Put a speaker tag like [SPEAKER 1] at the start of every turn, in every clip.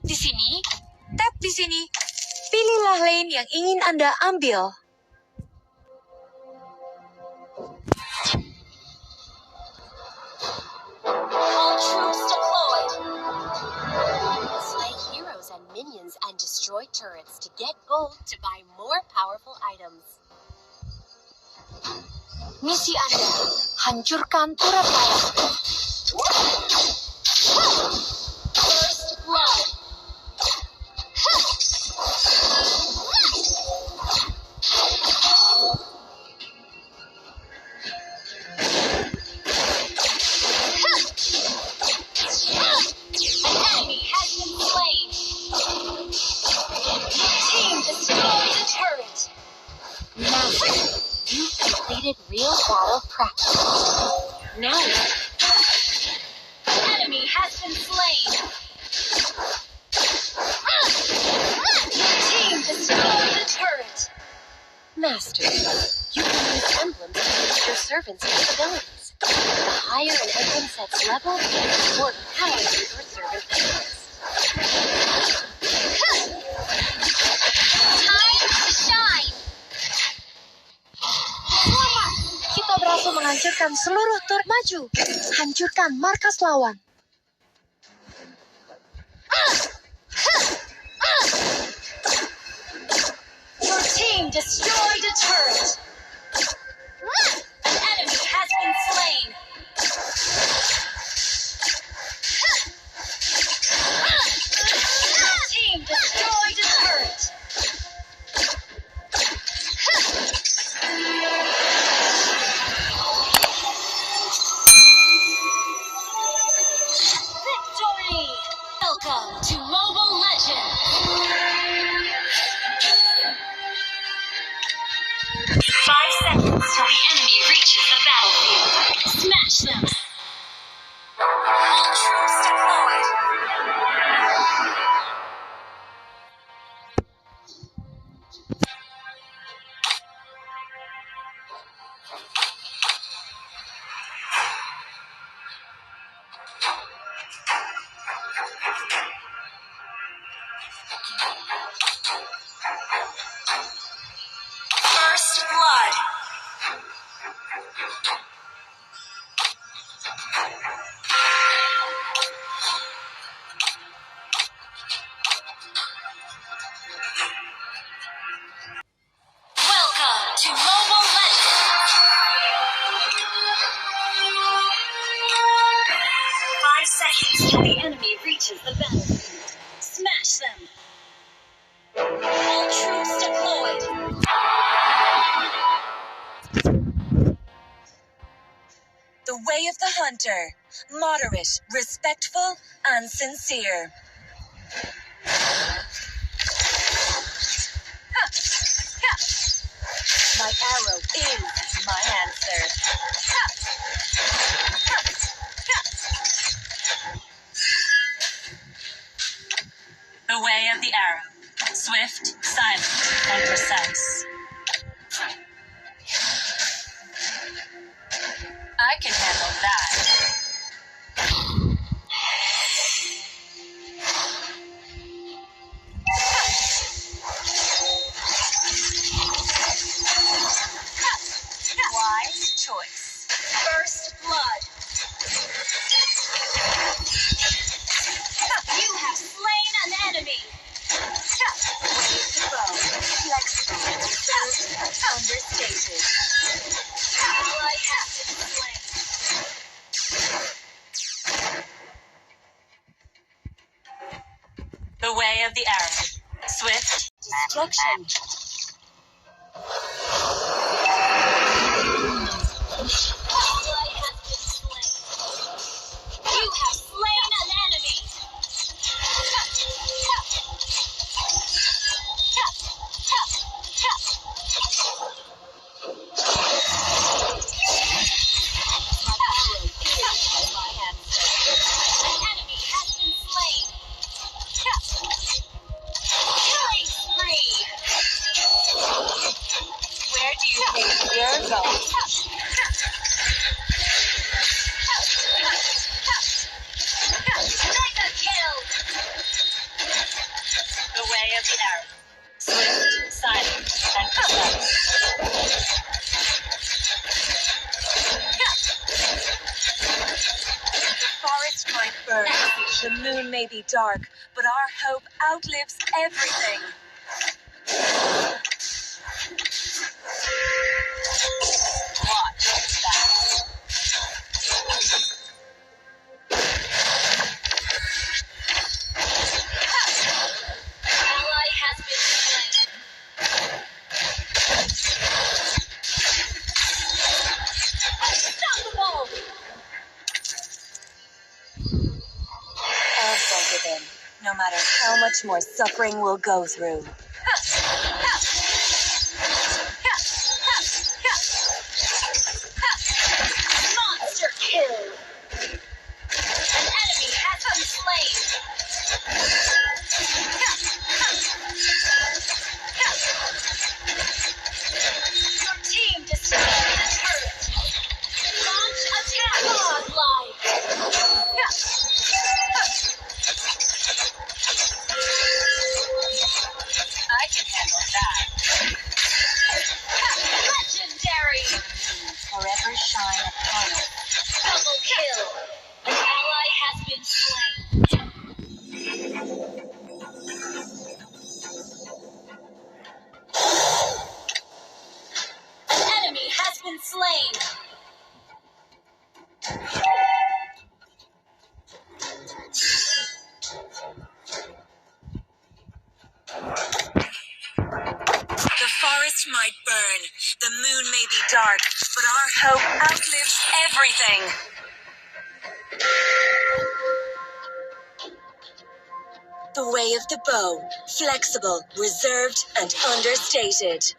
[SPEAKER 1] di sini, tap di sini. Pilihlah lane yang ingin Anda ambil.
[SPEAKER 2] All troops deployed. Slay heroes and minions and destroy turrets to get gold to buy more powerful items. Misi Anda, hancurkan turret lawan. First blood. Real battle practice. Now, enemy has been slain. Team destroyed the turret. Master, you can use emblems to boost your servant's capabilities. The higher an emblem set's level, the more power your servant has. Time to shine.
[SPEAKER 1] Kita berhasil menghancurkan seluruh tur maju. Hancurkan markas lawan.
[SPEAKER 2] Your team destroyed a turret. An enemy has been slain. Your team destroyed a turret. Victory! Welcome to Mobile Legends! 5 seconds till the enemy reaches the battlefield. Smash them! All troops deployed. First blood. Welcome to Mobile Legends. 5 seconds till the enemy reaches the battlefield. Smash them. All troops deployed.
[SPEAKER 1] The way of the hunter. Moderate, respectful, and sincere. My arrow is my answer. The way of the arrow. Swift, silent, and precise. I can handle that. Wise choice.
[SPEAKER 2] First blood. You have slain an enemy.
[SPEAKER 1] Wave the bow. Flexible, reserved, understated.
[SPEAKER 2] Ally has been slain.
[SPEAKER 1] The way of the arrow. Swift.
[SPEAKER 2] Destruction. Ally has been slain. You have slain an enemy. An enemy has been slain. Killing spree.
[SPEAKER 1] The moon may be dark, but our hope outlives everything. Watch that.
[SPEAKER 2] Ally has been slain. Unstoppable!
[SPEAKER 1] I'll forgive him, no matter how much more suffering we'll go through.
[SPEAKER 2] Monster kill! An enemy has been slain. Your team destroyed the turret. Launch attack. Godlike.
[SPEAKER 1] I can handle that.
[SPEAKER 2] Legendary.
[SPEAKER 1] Forever shine upon us.
[SPEAKER 2] Double kill. An ally has been slain. An enemy has been slain.
[SPEAKER 1] The forest might burn, the moon may be dark, but our hope outlives everything. The way of the bow, flexible, reserved, and understated.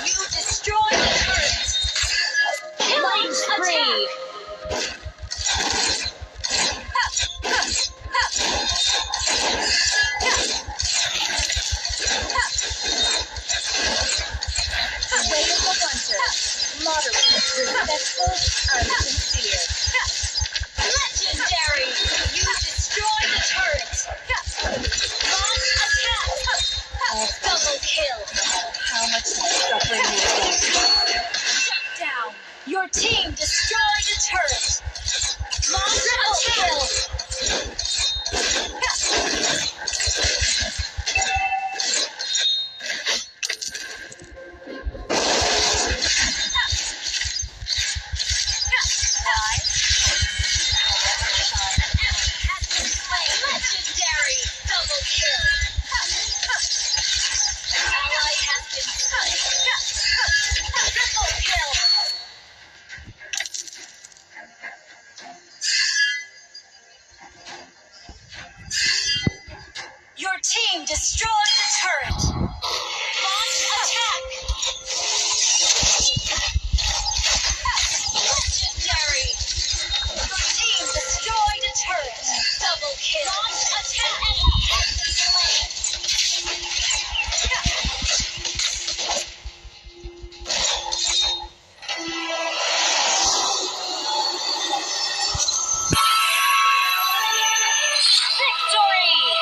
[SPEAKER 2] You destroy the turret. Killing spree.
[SPEAKER 1] The way of the hunter, moderate, respectful, and sincere.
[SPEAKER 2] Legendary. You destroy the turret. Launch attack. Double kill.
[SPEAKER 1] How much more suffering we will go.
[SPEAKER 2] Shut down. Your team destroyed the turret. Launch attack. Legendary. Double kill. Ally has been slain. Triple kill. Your team destroyed the turret. Launch attack. Legendary. Your team destroyed a turret. Double kill. Launch attack. Enemy has been slain. Victory!